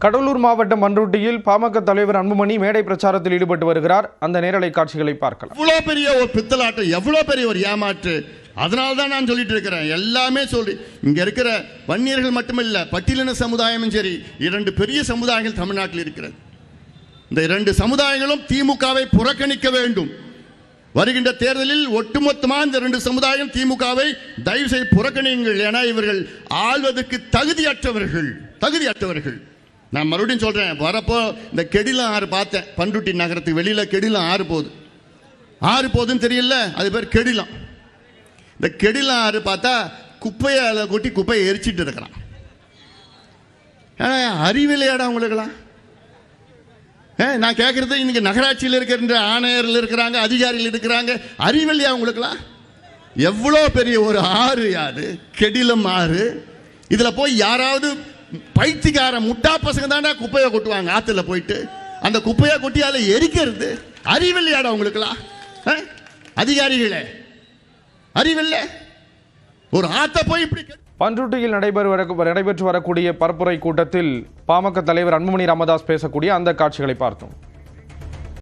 கடலூர் மாவட்டம் பண்ருட்டியில் பாமக தலைவர் அன்புமணி மேடை பிரச்சாரத்தில் ஈடுபட்டு வருகிறார். அந்த நேரலை காட்சிகளை பார்க்கலாம். இவ்வளவு பெரிய ஒரு பித்தலாட்டம், எவ்வளவு பெரிய ஒரு ஏமாற்று. அதனால தான் நான் சொல்லிட்டு இருக்கிறேன். எல்லாமே சொல்லி இங்க இருக்கிற வன்னியர்கள் மட்டுமில்ல, பட்டியலின சமுதாயமும் சரி, 2 பெரிய சமுதாயங்கள் தமிழ்நாட்டில் இருக்கிறது. இந்த 2 சமுதாயங்களும் திமுகவை புறக்கணிக்க வேண்டும். வருகின்ற தேர்தலில் ஒட்டுமொத்தமாக இந்த 2 சமுதாயம் திமுகவை தயவு செய்து புறக்கணியுங்கள். ஏன்னா இவர்கள் ஆள்வதற்கு தகுதியற்றவர்கள். நான் மறுபடியும் சொல்றேன், வரப்போ இந்த கெடிலம் ஆறு பார்த்தேன். பண்ருட்டி நகரத்துக்கு வெளியில கெடிலம் ஆறு போகுதுன்னு தெரியல, அது பேர் கெடிலம். இந்த கெடிலம் ஆறு பார்த்தா குப்பையை கொட்டி குப்பையை எரிச்சிட்டு இருக்கிறான். அறிவிலையாடா உங்களுக்கெல்லாம்? நான் கேட்கறது, இன்னைக்கு நகராட்சியில் இருக்கிற ஆணையர்கள் இருக்கிறாங்க, அதிகாரிகள் இருக்கிறாங்க, அறிவில்லையா உங்களுக்கெல்லாம்? எவ்வளோ பெரிய ஒரு ஆறு யாது கெடிலம் ஆறு. இதுல போய் யாராவது பைத்தியக்கார முட்டா பசங்க தானே குப்பையை கொட்டுவாங்க ஆத்துல போயிட்டு. அந்த குப்பையை கொட்டி அதை எரிக்கிறது அறிவில்லையாடா உங்களுக்கெல்லாம்? அதிகாரிகளே, அறிவில்ல? ஒரு ஆத்த போய் இப்படி. பண்ருட்டியில் நடைபெற்று வரக்கூடிய பரப்புரை கூட்டத்தில் பாமக தலைவர் அன்புமணி ராமதாஸ் பேசக்கூடிய அந்த காட்சிகளை பார்த்தோம்.